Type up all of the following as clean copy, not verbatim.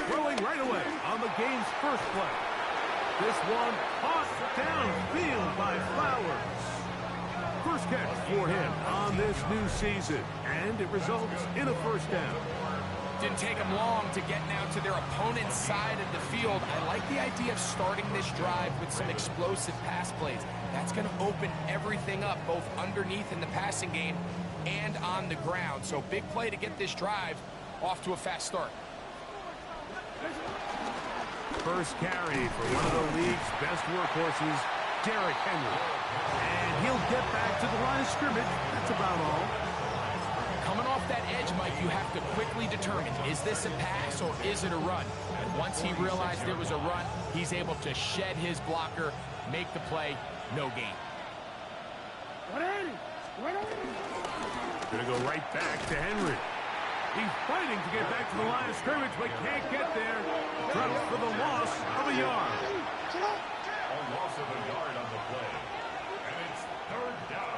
Throwing right away on the game's first play. This one tossed downfield by Flowers. First catch for him on this new season, and it results in a first down. Didn't take them long to get now to their opponent's side of the field. I like the idea of starting this drive with some explosive pass plays. That's going to open everything up, both underneath in the passing game and on the ground. So big play to get this drive off to a fast start. First carry for one of the league's best workhorses, Derrick Henry. And he'll get back to the line of scrimmage. That's about all. Coming off that edge, Mike, you have to quickly determine, is this a pass or is it a run? And once he realized it was a run, he's able to shed his blocker, make the play, no gain. Gonna go right back to Henry. He's fighting to get back to the line of scrimmage, but can't get there. Drops for the loss of a yard. A loss of a yard on the play. And it's third down.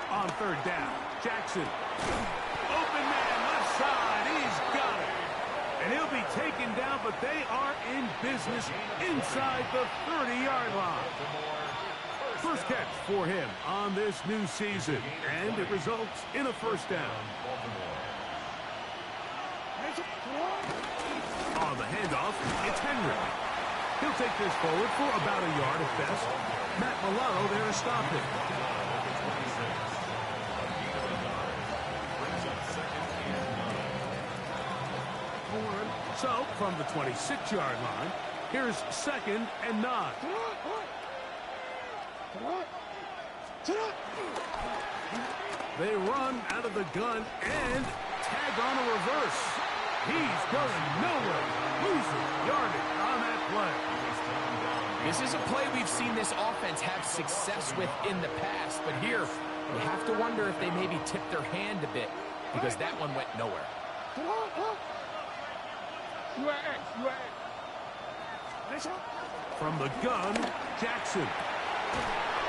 On third down, Jackson. Open man, left side. He's got it. And he'll be taken down, but they are in business inside the 30-yard line. First catch for him on this new season, and it results in a first down. On the handoff, it's Henry. He'll take this forward for about a yard at best. Matt Milano there to stop him. So, from the 26-yard line, here's 2nd and 9. They run out of the gun and tag on a reverse. He's going nowhere. Losing yardage on that play. This is a play we've seen this offense have success with in the past, but here you have to wonder if they maybe tipped their hand a bit because that one went nowhere. From the gun, Jackson.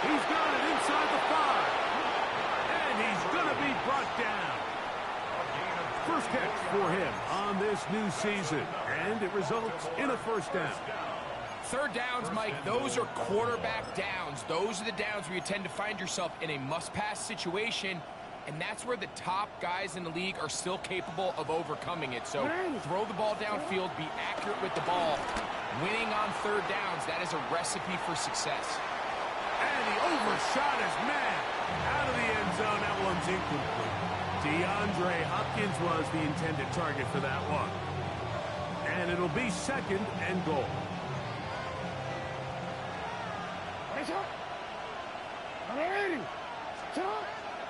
He's got it inside the 5. And he's going to be brought down. First catch for him on this new season. And it results in a first down. Third downs, Mike, those are quarterback downs. Those are the downs where you tend to find yourself in a must-pass situation, and that's where the top guys in the league are still capable of overcoming it. So throw the ball downfield, be accurate with the ball. Winning on third downs, that is a recipe for success. And he overshot his man out of the end zone. That one's incomplete. DeAndre Hopkins was the intended target for that one. And it'll be 2nd and goal.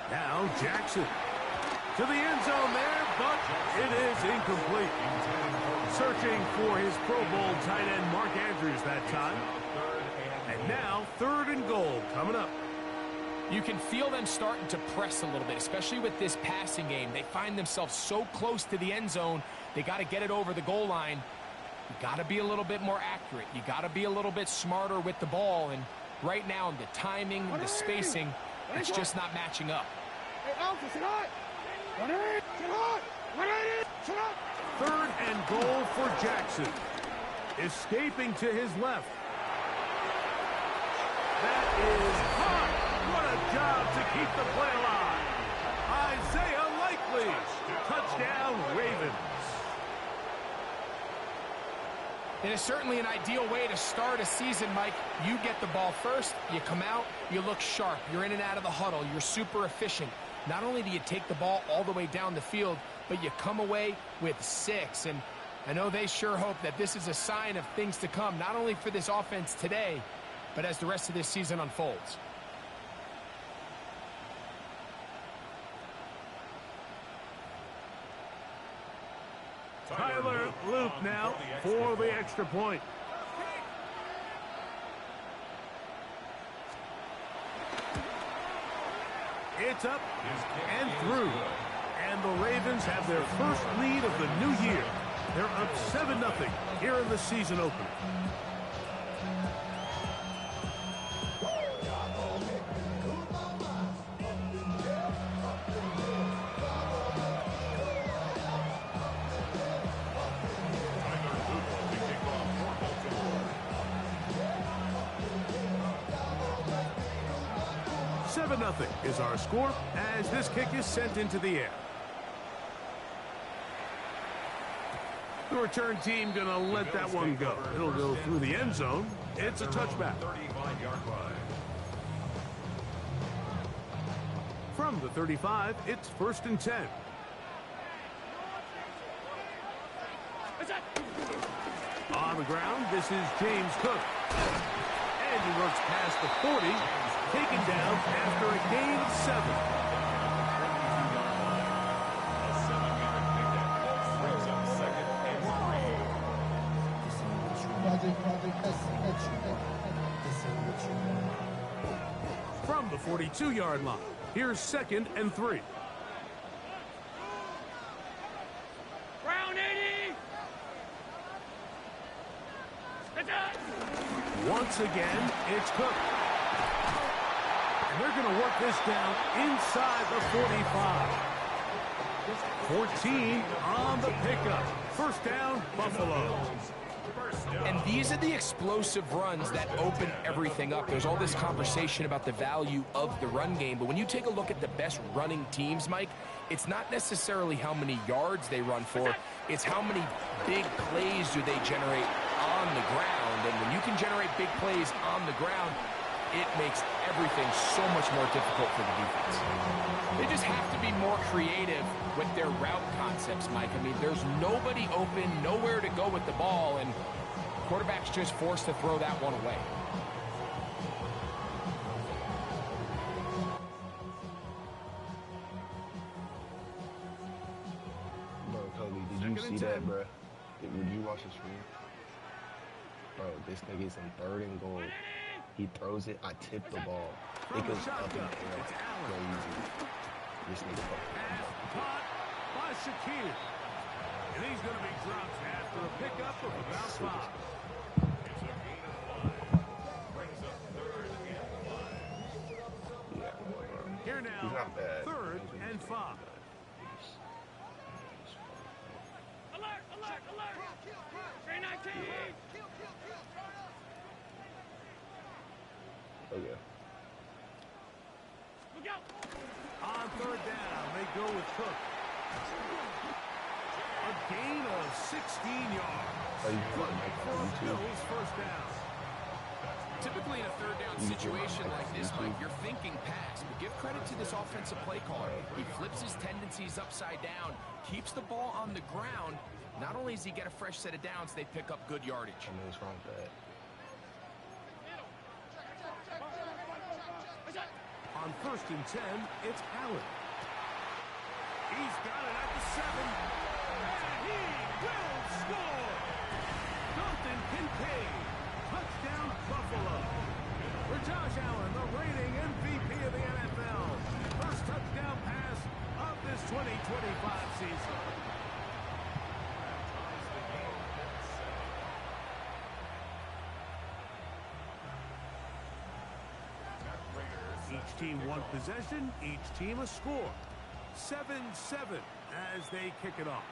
Now Jackson to the end zone there, but it is incomplete. Searching for his Pro Bowl tight end Mark Andrews that time. And now 3rd and goal coming up. You can feel them starting to press a little bit, especially with this passing game. They find themselves so close to the end zone, they got to get it over the goal line. You got to be a little bit more accurate. You got to be a little bit smarter with the ball. And right now, the timing, the spacing, it's just not matching up. 3rd and goal for Jackson. Escaping to his left. That is hot. What a job to keep the play alive. Isaiah Likely. Touchdown, Ravens. It is certainly an ideal way to start a season, Mike. You get the ball first, you come out, you look sharp, you're in and out of the huddle, you're super efficient. Not only do you take the ball all the way down the field, but you come away with 6. And I know they sure hope that this is a sign of things to come, not only for this offense today, but as the rest of this season unfolds. Tyler Luke now for the extra point. It's up and through. And the Ravens have their first lead of the new year. They're up 7-0 here in the season opener. 7-0 is our score as this kick is sent into the air. The return team going to let that one go. It'll go through the end zone. It's a touchback. 35-yard line. From the 35, it's 1st and 10. On the ground, this is James Cook. And he works past the 40, taken down after a gain of 7. A 7-yard pickup brings up 2nd and 3. From the 42-yard line, here's 2nd and 3. Once again, it's Cook. And they're going to work this down inside the 45. 14 on the pickup. 1st down, Buffalo. And these are the explosive runs that open everything up. There's all this conversation about the value of the run game, but when you take a look at the best running teams, Mike, it's not necessarily how many yards they run for, it's how many big plays do they generate on the ground. And when you can generate big plays on the ground, it makes everything so much more difficult for the defense. They just have to be more creative with their route concepts, Mike. I mean, there's nobody open, nowhere to go with the ball, and quarterback's just forced to throw that one away. Bro, Kobe, did you see that, bro? Did you watch the stream? Bro, this nigga is in 3rd and goal. He throws it. I tip the ball. It goes up in the air. Crazy. This nigga Caught by Shakir. And he's going to be dropped after a pickup of about 5. It's a gain of 5. Brings up 3rd and 5. Yeah, bro. Here now, He's not bad. 3rd and 5. Alert! Alert! Alert! Train 19! Okay. Look out! On 3rd down, they go with Cook. A gain of 16 yards. Oh, you Cook can make for that YouTube. Bills 1st down. Typically in a 3rd down situation like this, Mike, you're thinking pass, but give credit to this offensive play caller. He flips his tendencies upside down, keeps the ball on the ground. Not only does he get a fresh set of downs, they pick up good yardage. I mean, what's wrong with that? On 1st and 10, it's Allen. He's got it at the 7. And he will score! Dalton Kincaid. Touchdown, Buffalo. For Josh Allen, the reigning MVP of the NFL. First touchdown pass of this 2025 season. Each team one possession, each team a score. 7-7 as they kick it off.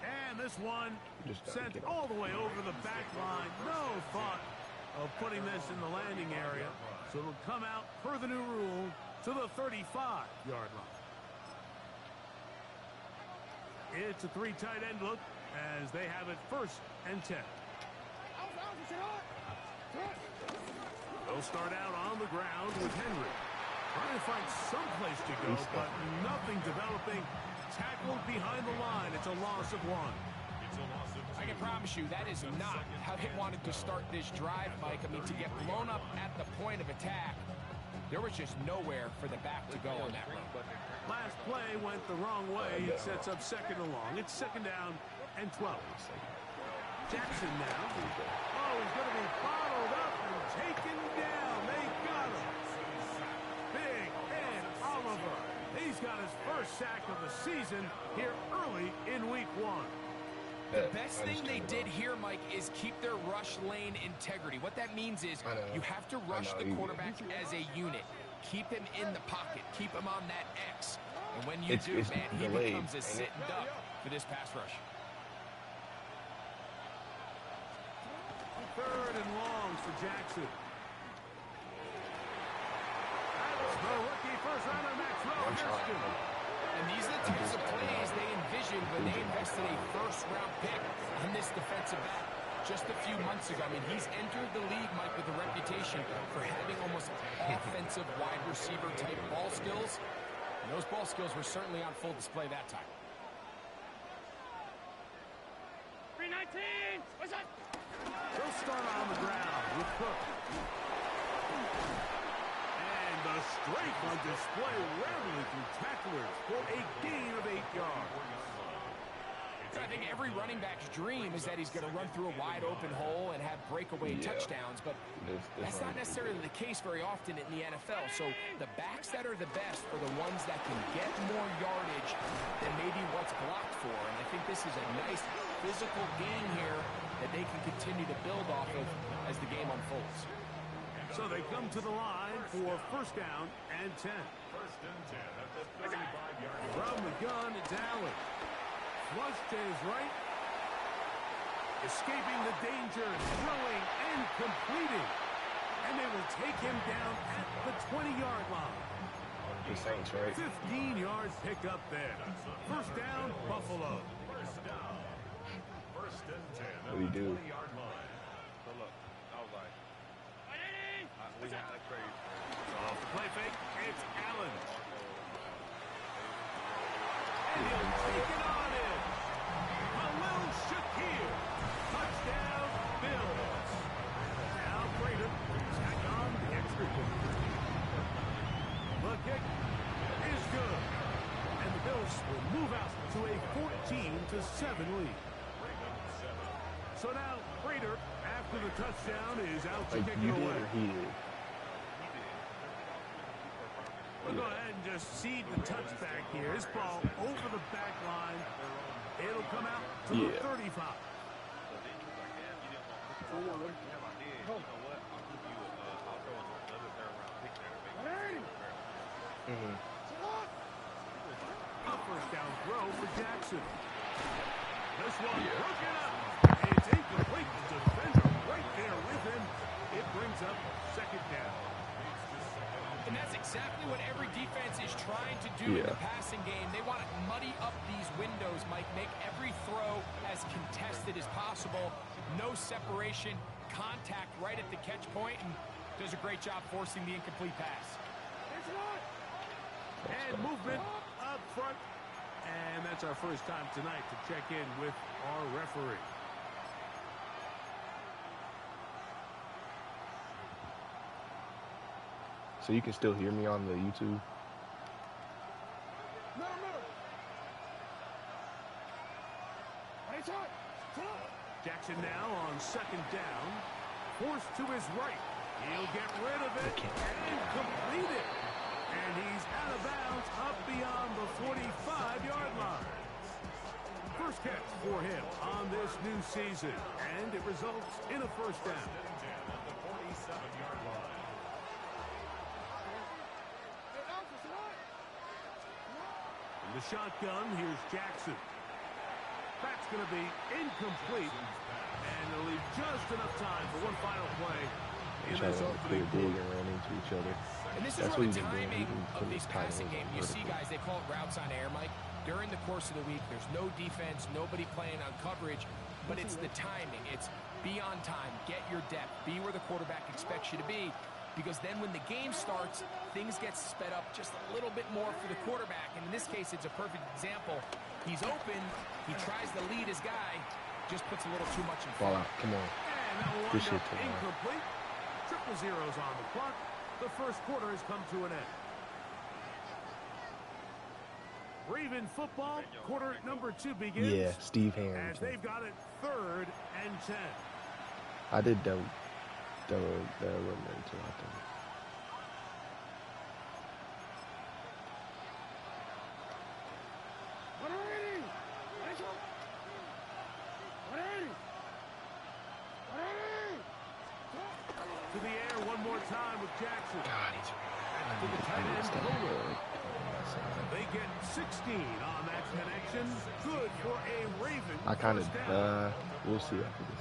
And this one sent all the way over the back line. No thought of putting this in the landing area. So it'll come out per the new rule to the 35-yard line. It's a 3 tight end look as they have it 1st and 10. They'll start out on the ground with Henry. Trying to find some place to go, but nothing developing. Tackled behind the line. It's a loss of 1. I can promise you that is not how they wanted to start this drive, Mike. I mean, to get blown up at the point of attack, there was just nowhere for the back to go on that run. Last play went the wrong way. It sets up 2nd and long. It's 2nd down and 12. Jackson now. Oh, he's going to be bottled up and taken down. They got him. Big Ed Oliver. He's got his first sack of the season here early in week 1. The best thing they did here, Mike, is keep their rush lane integrity. What that means is you have to rush the quarterback as a unit. Keep him in the pocket. Keep him on that X. And when you do, man, he becomes a sitting duck for this pass rush. 3rd and long for Jackson. That The rookie first-rounder Maxwell I'm trying. Hurston. And these are the types of plays they envisioned when they invested a first-round pick on this defensive back just a few months ago. I mean, he's entered the league, Mike, with a reputation for having almost offensive wide receiver type ball skills. And those ball skills were certainly on full display that time. 319. What's up? They'll start on the ground with Cook. And the strength on display rarely through tacklers for a gain of 8 yards. I think every running back's dream is that he's going to run through a wide open hole and have breakaway touchdowns, but that's not necessarily the case very often in the NFL. So the backs that are the best are the ones that can get more yardage than maybe what's blocked for. And I think this is a nice physical gain here that they can continue to build off of as the game unfolds. So they come to the line for first down and 10. First and 10 at the 35-yard line. From the gun, it's Allen. Flush to his right. Escaping the danger, throwing and completing. And they will take him down at the 20-yard line. The Saints, right? 15 yards pick up there. First down, Buffalo. First down. First and 10 at What do you the do? 20-yard line. So look, I was like, 180. we had a crazy. Off the play fake, it's Allen. And he'll take it on in. Khalil Shakir. Touchdown, Bills. Now Prater tack on the extra point. The kick is good. And the Bills will move out to a 14-7 lead. So now Prater, after the touchdown, is out to Like kick you it did away. or he did? We'll go ahead and just seed the touchback here. His ball over the back line. It'll come out to the 35. A first down throw for Jackson. This one broken up. It's incomplete. The defender right there with him. It brings up second down. And that's exactly what every defense is trying to do in the passing game. They want to muddy up these windows, Mike, make every throw as contested as possible. No separation, contact right at the catch point, and does a great job forcing the incomplete pass. And movement up front. And that's our first time tonight to check in with our referee. So you can still hear me on the YouTube? Jackson now on second down. Forced to his right. He'll get rid of it and complete it. And he's out of bounds up beyond the 45-yard line. First catch for him on this new season. And it results in a first down. At the 47-yard line. In the shotgun, here's Jackson. That's going to be incomplete. And it'll leave just enough time for one final play in Try this to clear opening big quarter. and ran into each other. And this is That's where what the he's been doing. timing He's been of putting these his tight passing ends games, you see vertical. guys, they call it routes on air, Mike. During the course of the week, there's no defense, nobody playing on coverage, but it's the timing. It's be on time, get your depth, be where the quarterback expects you to be, because then when the game starts, things get sped up just a little bit more for the quarterback. And in this case, it's a perfect example. He's open, he tries to lead his guy, just puts a little too much in Ball front. out. Come on. And that will Good wind shit, up Tamar. incomplete. Triple zeros on the clock. The first quarter has come to an end. Raven football, quarter number 2 begins. Yeah, Steve As Harrington. they've got it 3rd and 10. I did the eliminator too, I think. To the air one more time with Jackson. God, he's To the tight end, Kohler. They get 16 on that connection. Good for a Raven. I kind of, first down. we'll see after this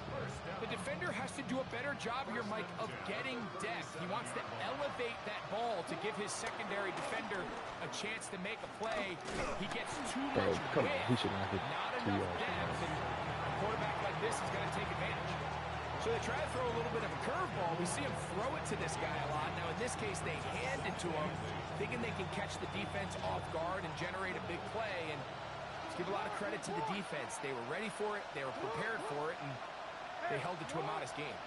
game. The defender has to do a better job here, Mike, of getting depth. He wants to elevate that ball to give his secondary defender a chance to make a play. He gets too much Come on, width, he should not get not 2 enough yards. depth, and a quarterback like this is going to take advantage. So they try to throw a little bit of a curveball. We see him throw it to this guy a lot. Now, in this case, they hand it to him, thinking they can catch the defense off guard and generate a big play. And let's give a lot of credit to the defense. They were ready for it, they were prepared for it, and they held it to a modest game.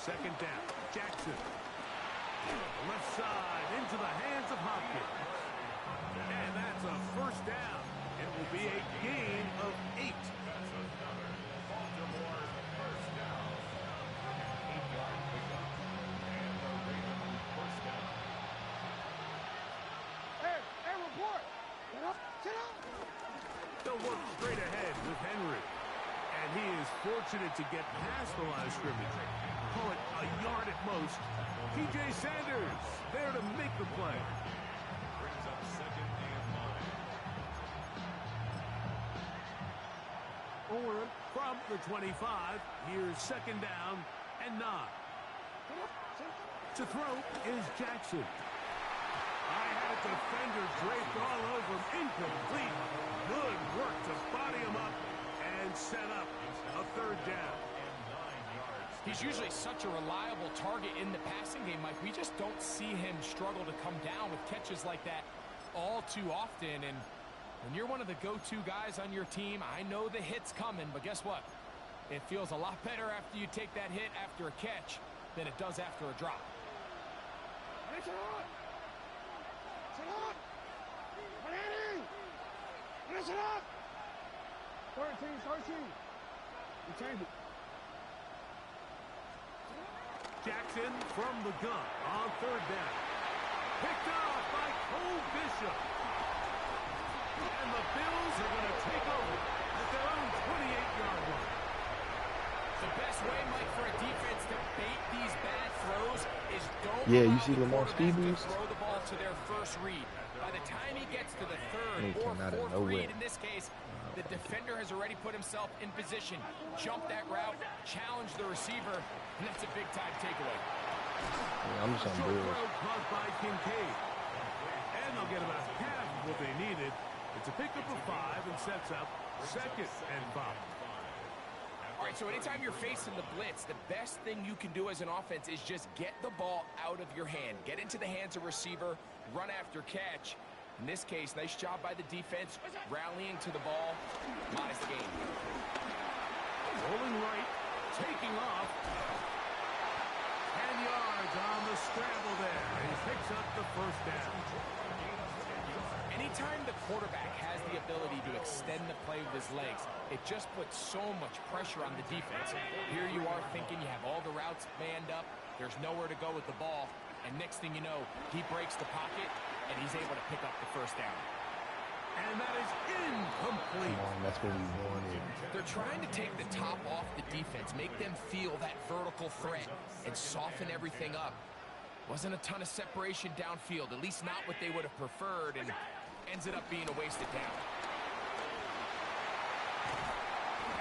Second down, Jackson. Left side into the hands of Hopkins. And that's a first down. It will be a gain of 8. That's another Baltimore first down. 8-yard pickup. And the Ravens first down. Hey, report. Sit up. They'll work straight ahead with Henry. And he is fortunate to get past the line of scrimmage. Call it a yard at most. T.J. Sanders there to make the play. Brings up second and 9. Or from the 25, here's second down and 9. To throw is Jackson. I had a defender draped all over him. Incomplete. Good work to body him up and set up a third down. He's usually such a reliable target in the passing game, Mike. We just don't see him struggle to come down with catches like that all too often. And when you're one of the go-to guys on your team, I know the hit's coming, but guess what? It feels a lot better after you take that hit after a catch than it does after a drop. Listen up! 13. You change it. Jackson from the gun on third down. Picked off by Cole Bishop. And the Bills are going to take over at their own 28-yard line. The best way, Mike, for a defense to bait these bad throws is don't Yeah, you allow see the Lamar quarterback to Stevens? throw the ball to their first read. By the time he gets to the third He or came out of fourth nowhere. read in this case, the defender has already put himself in position, jumped that route, challenged the receiver, and that's a big-time takeaway. Yeah, I'm just on Short Bills. throw caught by Kincaid. And they'll get about half of what they needed. It's a pickup of 5 and sets up second and 5. All right, so anytime you're facing the blitz, the best thing you can do as an offense is just get the ball out of your hand. Get into the hands of receiver, run after catch. In this case, nice job by the defense, rallying to the ball. Modest gain. Rolling right, taking off. 10 yards on the scramble there. He picks up the first down. Anytime the quarterback has the ability to extend the play with his legs, it just puts so much pressure on the defense. Here you are thinking you have all the routes manned up, there's nowhere to go with the ball, and next thing you know, he breaks the pocket, and he's able to pick up the first down. And that is incomplete. Come on, that's what we wanted. They're trying to take the top off the defense, make them feel that vertical threat, and soften everything up. Wasn't a ton of separation downfield, at least not what they would have preferred, and ends it up being a wasted down.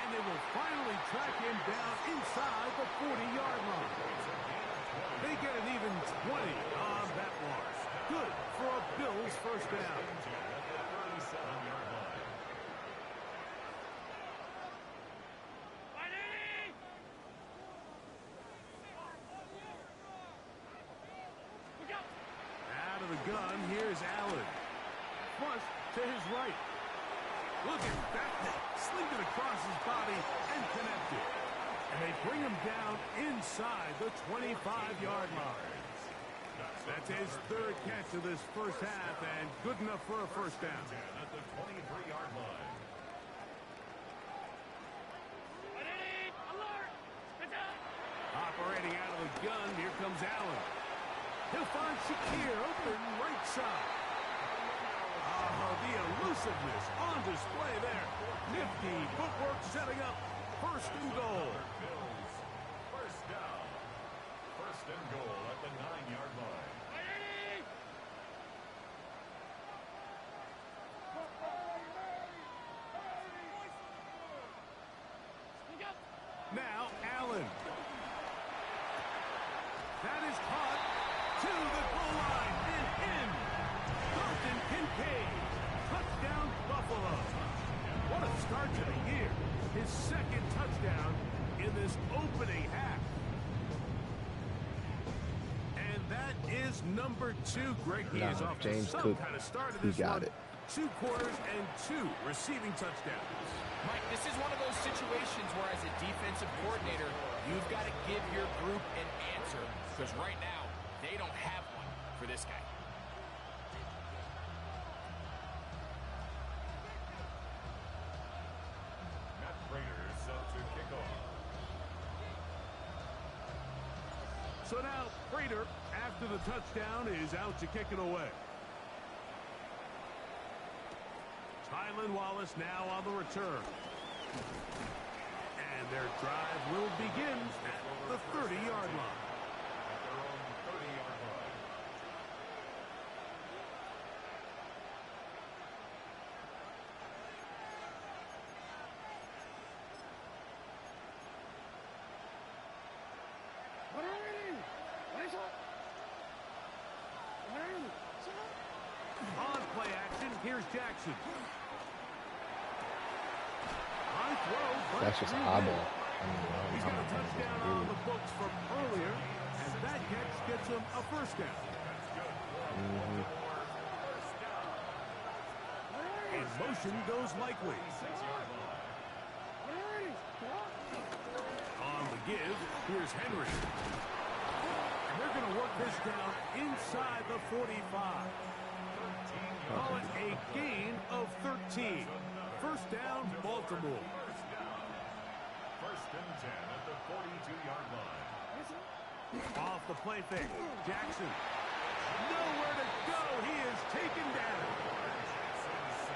And they will finally track him down inside the 40-yard line. They get an even 20 on that one. Good for a Bills first down. Out of the gun, here's Allen. Flush to his right. Look at that. Sling it across his body and connected. And they bring him down inside the 25-yard line. That's his third catch of this first half and good enough for a first down. At the 23-yard line. Operating out of the gun, here comes Allen. He'll find Shakir open right side. Oh, the elusiveness on display there. Nifty footwork setting up first and goal. Bills first down. First and goal at the 9-yard line. number 2. Greg, he is off to James some Cook, kind of start of he this got one. it. 2 quarters and 2 receiving touchdowns. Mike, this is one of those situations where as a defensive coordinator, you've got to give your group an answer. Because right now, they don't have one for this guy. Matt Prater is set to kick off. So now Prater, after the touchdown, is out to kick it away. Tylan Wallace now on the return. And their drive will begin at the 30-yard line. At their own 30-yard line. On play action, here's Jackson. High throw, but That's just an rewarded. eyeball. He's got a touchdown on the books from earlier, and that catch gets him a first down. And motion goes likely. On the give, here's Henry. And they're going to work this down inside the 45. Call it a gain of 13. First down, Baltimore. First and 10 at the 42-yard line. Off the play fake, Jackson. Nowhere to go. He is taken down.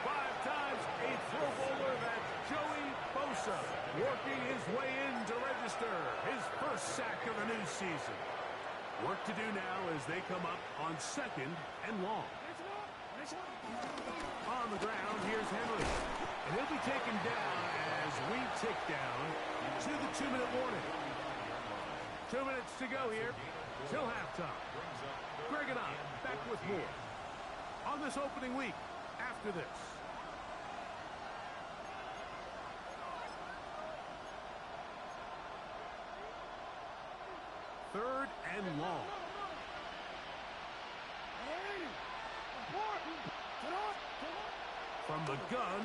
5 times a Pro Bowler. That's Joey Bosa working his way in to register his first sack of the new season. Work to do now as they come up on 2nd and long. On the ground, here's Henry. And he'll be taken down as we tick down to the 2-minute warning. 2 minutes to go here till halftime. Greg and I back with more on this opening week after this. Third and long. From the gun,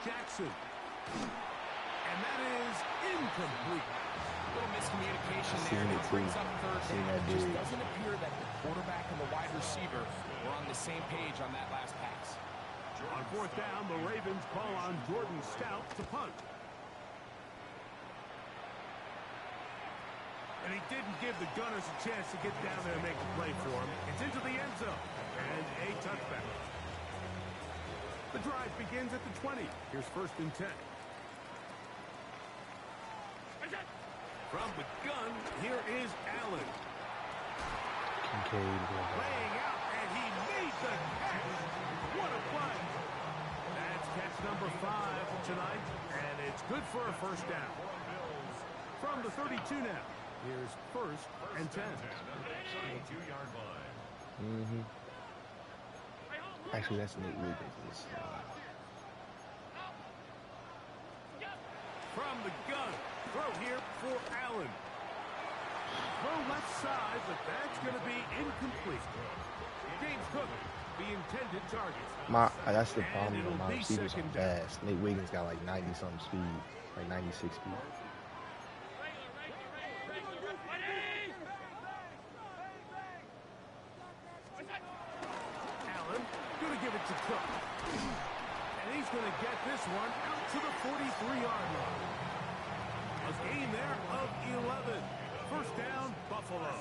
Jackson. And that is incomplete. A little miscommunication there. Seen it It brings too. up third Seen down. that It just dude. doesn't appear that the quarterback and the wide receiver were on the same page on that last pass. On 4th down, the Ravens call on Jordan Stout to punt. And he didn't give the Gunners a chance to get down there and make a play for him. It's into the end zone and a touchback. The drive begins at the 20. Here's 1st and 10. From the gun, here is Allen. Kincaid. Laying out, and he made the catch. What a play. That's catch number 5 tonight, and it's good for a first down. From the 32 now, here's 1st and 10. 22-yard line. Actually, that's Nate Wiggins. From the gun, throw here for Allen. Throw left side, but that's going to be incomplete. James Cook, the intended target. That's the problem And with my it'll be receivers are 2nd down. fast. Nate Wiggins got like 90-something speed, like 96 speed. Allen going to give it to Cook. And he's going to get this one out to the 43-yard line. A gain there of 11. First down, Buffalo.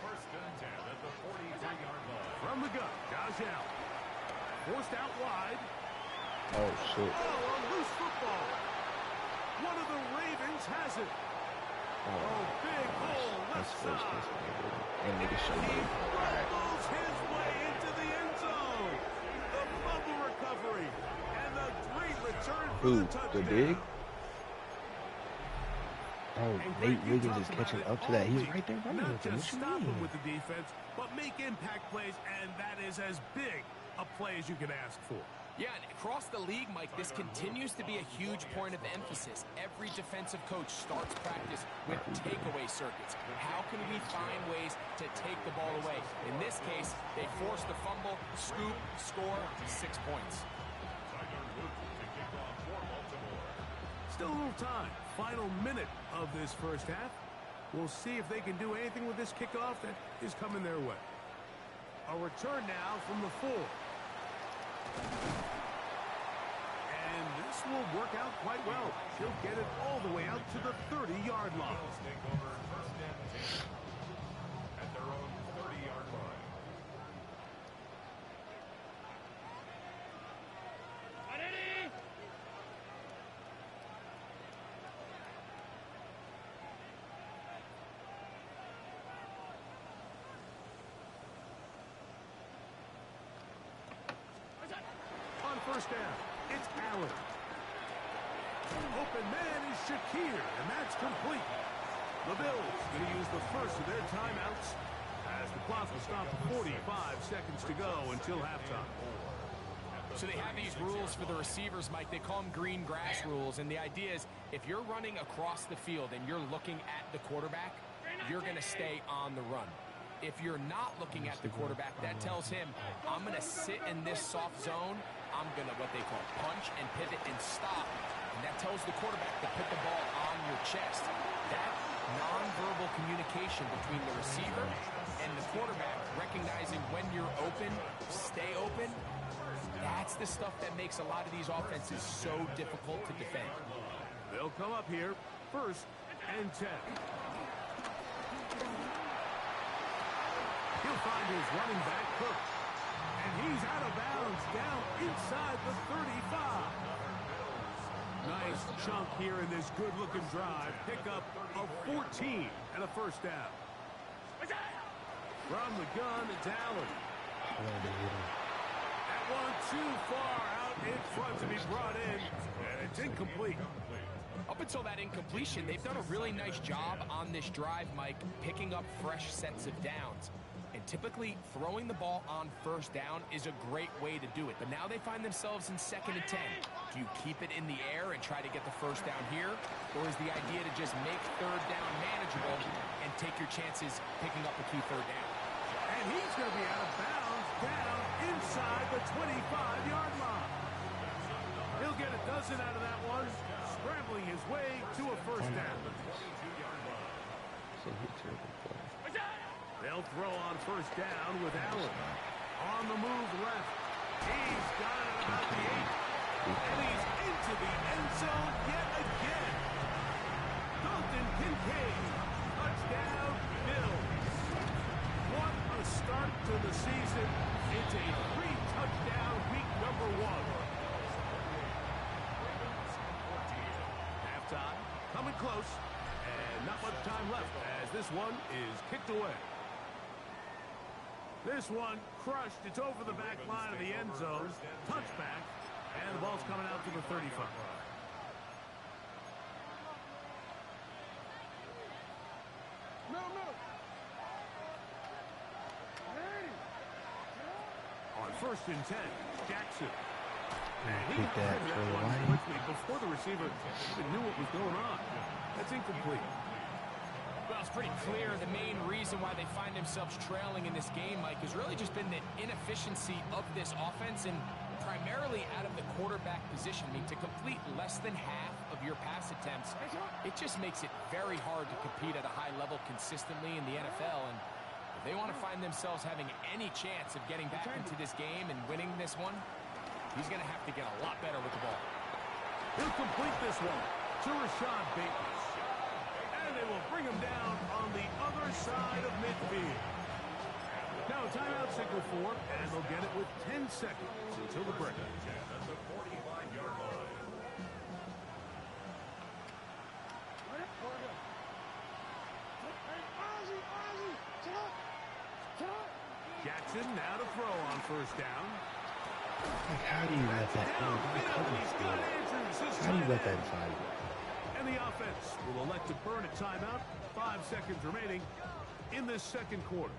First and 10 at the 43-yard line. From the gun, Josh Allen. Forced out wide. Oh, shit. Oh, a loose football. One of the Ravens has it. Oh, big hole That's left first. side. And nigga show He me. rumbles his way into the end zone. The fumble recovery. And the great return for Who? the The touchdown. big? Oh, And Greg, Nate you Wiggins talked is about catching it up to all that. He's week. right there running Not with him. just What you stop him mean? with the defense, but make impact plays, and that is as big a play as you can ask for. Yeah, and across the league, Mike, this continues to be a huge point of emphasis. Every defensive coach starts practice with takeaway circuits. How can we find ways to take the ball away? In this case, they forced the fumble, scoop, score, 6 points. Still a little time. Final minute of this first half. We'll see if they can do anything with this kickoff that is coming their way. A return now from the 4. And this will work out quite well. He'll get it all the way out to the 30-yard line. Take over first and 10 at their own 30-yard line. On first down, it's Allen. Open man is Shakir, and that's complete. The Bills going to use the first of their timeouts as the clock will stop 45 seconds to go until halftime. So they have these rules for the receivers, Mike. They call them green grass rules, and the idea is if you're running across the field and you're looking at the quarterback, you're going to stay on the run. If you're not looking at the quarterback, that tells him, I'm going to sit in this soft zone. I'm going to, what they call, punch and pivot and stop. And that tells the quarterback to put the ball on your chest. That nonverbal communication between the receiver and the quarterback, recognizing when you're open, stay open, that's the stuff that makes a lot of these offenses so difficult to defend. They'll come up here, first and 10. He'll find his running back, Cook. And he's out of bounds, down inside the 35. Nice chunk here in this good-looking drive. Pickup of 14 and a first down. From the gun, it's Allen. That one too far out in front to be brought in, and it's incomplete. Up until that incompletion, they've done a really nice job on this drive, Mike, picking up fresh sets of downs. And typically, throwing the ball on first down is a great way to do it. But now they find themselves in 2nd and 10. Do you keep it in the air and try to get the first down here? Or is the idea to just make third down manageable and take your chances picking up a key third down? And he's going to be out of bounds down inside the 25-yard line. He'll get a dozen out of that one, scrambling his way to a first down. They'll throw on first down with Allen. On the move left. He's got it about the 8. And he's into the end zone yet again. Dalton Kincaid. Touchdown, Bills. What a start to the season. It's a 3-touchdown week number 1. Halftime coming close. And not much time left as this one is kicked away. This one crushed. It's over the back line of the end zone. Touchback. And the ball's coming out to the 35. On first and 10, Jackson. And he got that one quickly before the receiver even knew what was going on. That's incomplete. Well, it's pretty clear the main reason why they find themselves trailing in this game, Mike, has really just been the inefficiency of this offense and primarily out of the quarterback position. I mean, to complete less than half of your pass attempts, it just makes it very hard to compete at a high level consistently in the NFL. And if they want to find themselves having any chance of getting back into this game and winning this one, he's going to have to get a lot better with the ball. He'll complete this one to Rashad Bateman. And they will bring him down on the other side of midfield. Now a timeout signal for, and they'll get it with 10 seconds until the break. At the 45-yard line. Jackson now to throw on first down. Like, how do you let that go? How do you let that slide go? And the offense will elect to burn a timeout. 5 seconds remaining in this second quarter.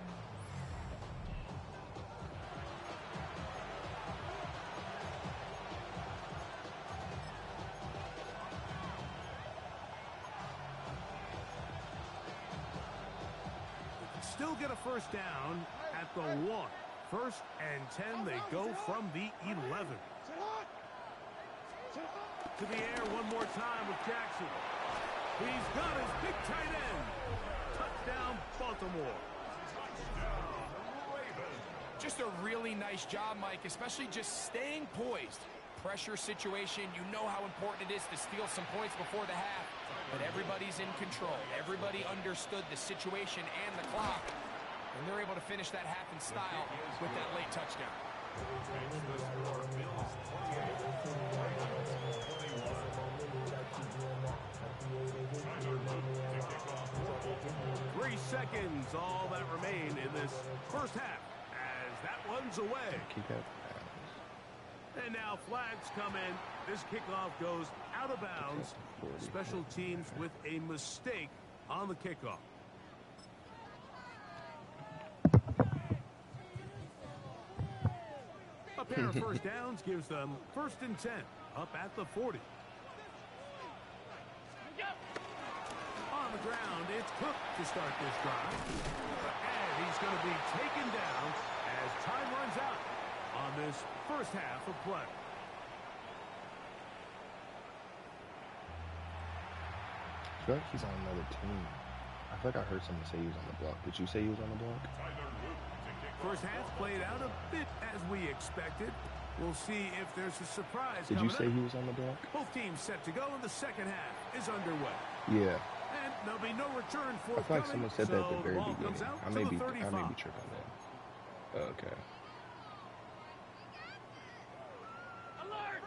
still get a first down at the 1. First and 10, they go from the 11. To the air one more time with Jackson. He's got his big tight end. Touchdown, Baltimore. Just a really nice job, Mike, especially just staying poised. Pressure situation, you know how important it is to steal some points before the half. But everybody's in control. Everybody understood the situation and the clock. And they're able to finish that half in style with that late touchdown. 3 seconds, all that remain in this first half, as that one's away. And now flags come in. This kickoff goes out of bounds. Special teams with a mistake on the kickoff. A pair of first downs gives them first and 10, up at the 40. On the ground, it's Cook to start this drive. And he's going to be taken down as time runs out on this first half of play. I feel like he's on another team. I feel like I heard someone say he was on the block. Did you say he was on the block? First half played out a bit as we expected. We'll see if there's a surprise. Did you say he was on the block? Both teams set to go, and the second half is underway. Yeah. And there'll be no return for I feel like someone said that at the very beginning. I may be tripping there. Okay. Alert!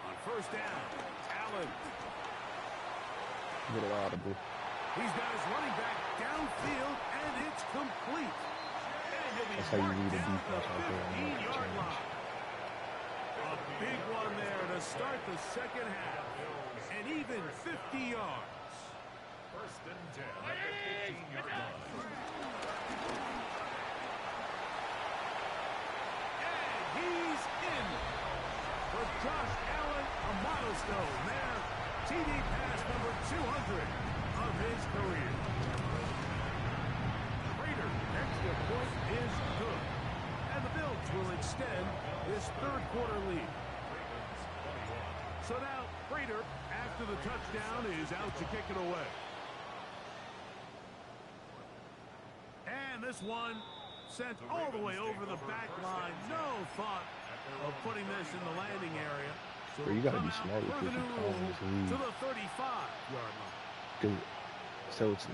On first down, Allen. A little audible. He's got his running back downfield, and it's complete. And he'll be That's how you marked read a down defense the right there. 15-yard line. A big one there to start the second half. And even 50 yards. First and 10 at the 15-yard line. And he's in. For Josh Allen, a milestone there. TD pass number 200 of his career. Prater, extra point is good. And the Bills will extend this third quarter lead. So now, Prater, after the touchdown, is out to kick it away. And this one sent all the way over the back line. No thought of putting this in the landing area. So Bro, you gotta be come out smart with per the what you new call rule this league. to the 35-yard line. So it's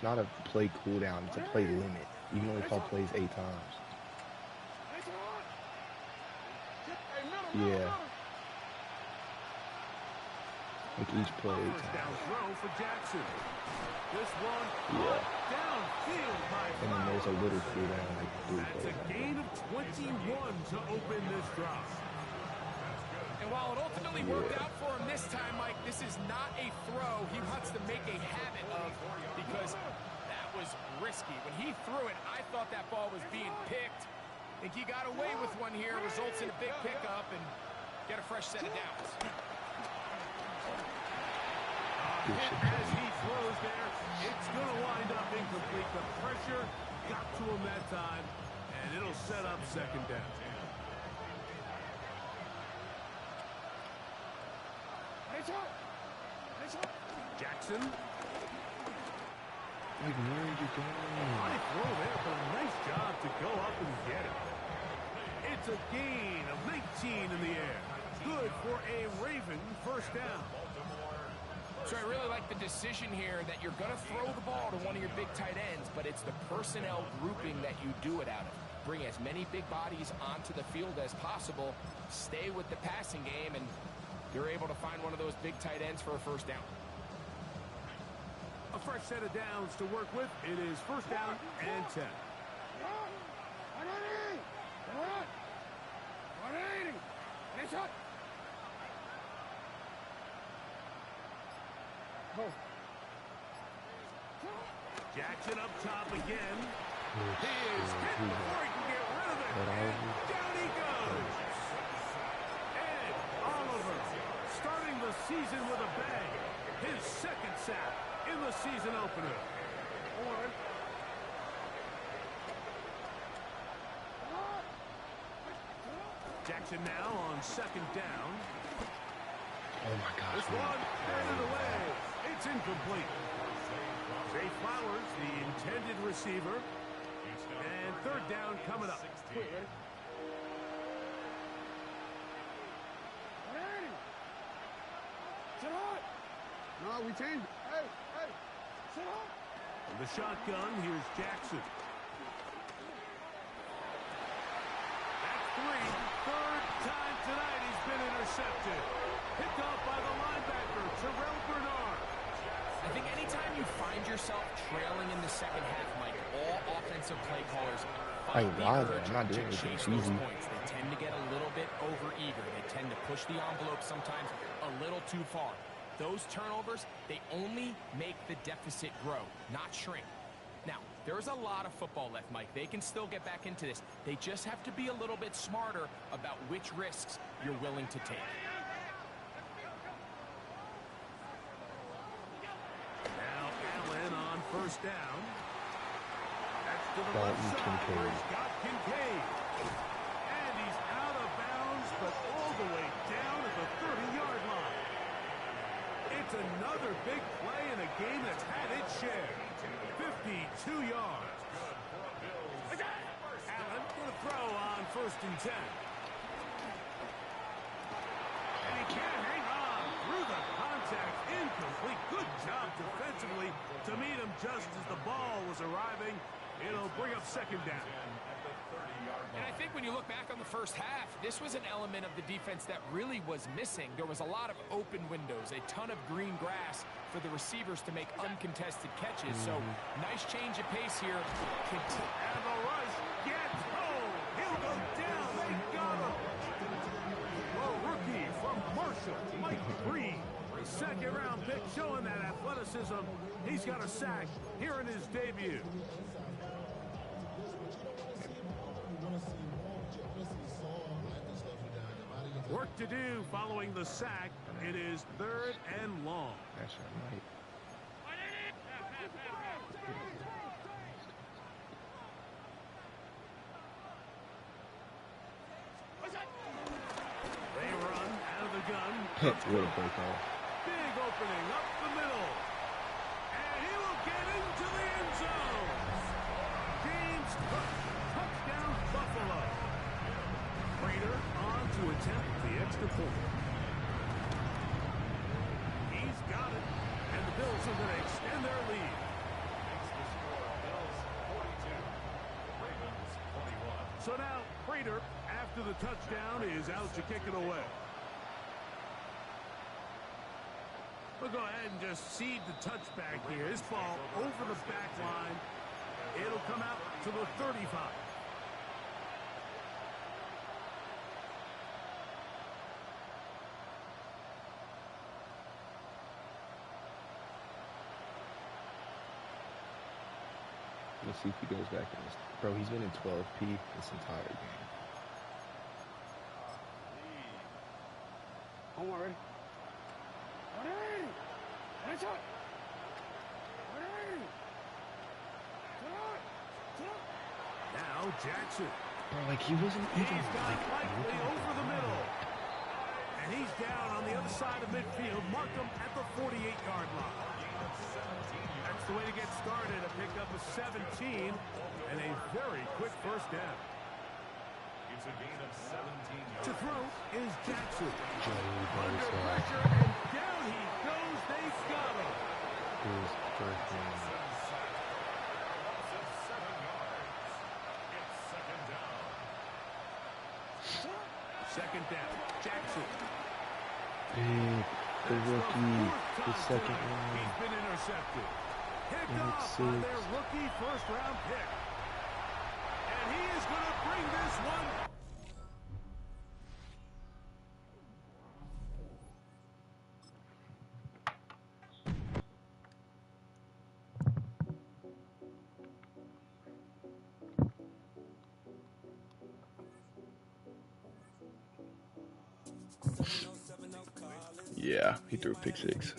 not a play cooldown, it's a play limit. You can only call plays 8 times. Yeah. Like each play 8 First times. down throw for Jackson. This one Yeah. downfield by And then there's a little cooldown like 3 That's plays. a gain of 21 to open this drive. And while it ultimately worked out for him this time, Mike, this is not a throw he wants to make a habit of because that was risky. When he threw it, I thought that ball was being picked. I think he got away with one here, results in a big pickup and get a fresh set of downs. As he throws there, it's going to wind up incomplete. The pressure got to him that time, and it'll set up second down. Jackson. Like, where are you going? High throw there, but a nice job to go up and get it. It's a gain of 19 in the air. Good for a Raven first down. So I really like the decision here that you're going to throw the ball to one of your big tight ends, but it's the personnel grouping that you do it out of. Bring as many big bodies onto the field as possible, stay with the passing game, and you're able to find one of those big tight ends for a first down. A fresh set of downs to work with. It is first down and 10. Jackson up top again. He is hit before he can get rid of it. down he goes. Ed Oliver starting the season with a bang. His second sack in the season opener. Jackson now on second down. Oh my gosh. This one batted away. It's incomplete. Zay Flowers, the intended receiver. And third down coming up. Sit on. No, we changed it. Hey, hey, sit on. From the shotgun, here's Jackson. That's three. Third time tonight he's been intercepted. Picked off by the linebacker, Terrell Bernard. I think anytime you find yourself trailing in the second half, Mike, all offensive play callers find the urge to chase those points. They tend to get a little bit over-eager. They tend to push the envelope sometimes a little too far. Those turnovers, they only make the deficit grow, not shrink. Now, there's a lot of football left, Mike. They can still get back into this. They just have to be a little bit smarter about which risks you're willing to take. Now Allen on first down. That's to the left side where he's got Kincaid. And he's out of bounds, but all the way down at the 30-yard line. It's another big play in a game that's had its share. 52 yards. Allen going to throw on first and 10. And he can't hang on through the contact. Incomplete. Good job defensively to meet him just as the ball was arriving. It'll bring up second down. And I think when you look back on the first half, this was an element of the defense that really was missing. There was a lot of open windows, a ton of green grass for the receivers to make uncontested catches. So, nice change of pace here. And the rush gets home. He'll go down. They got him. A rookie from Marshall, Mike Green. Second-round pick showing that athleticism. He's got a sack here in his debut. Work to do following the sack. It is third and long. That's right. They run out of the gun. What a break off. Big opening up the middle. And he will get into the end zone. James Cook, touchdown Buffalo. Prater on to attempt the extra point. He's got it. And the Bills are going to extend their lead. So now Prater, after the touchdown, is out to kick it away. We'll go ahead and just seed the touchback here. This ball over the back line. It'll come out to the 35. Let's see if he goes back in this. Bro, he's been in 12P this entire game. Home already. Watch out. Now Jackson. Bro, like he wasn't even He's got like lightly over the middle. And he's down on the other side of midfield. Mark him at the 48-yard line. That's the way to get started. A pickup of 17 and a very quick first down. It's a gain of 17 yards. To throw is Jackson. Joey Under Bosa. pressure and down he goes. They've got him. His first game. Second down. Jackson. Big. The rookie. The second one. He's been intercepted. Picked And off it's by 6. their rookie first-round pick. And he is going to bring this one. Yeah, he threw a pick six.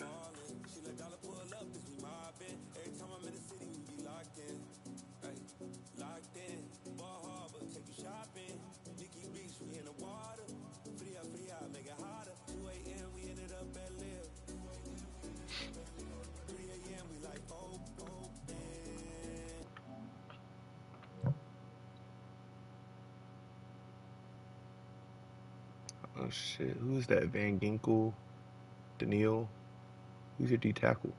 Oh shit, who's that? Van Ginkel? Daniil? Who's your D tackle?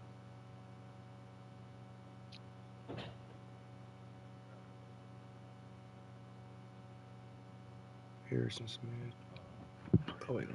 Harrison Smith. Oh wait,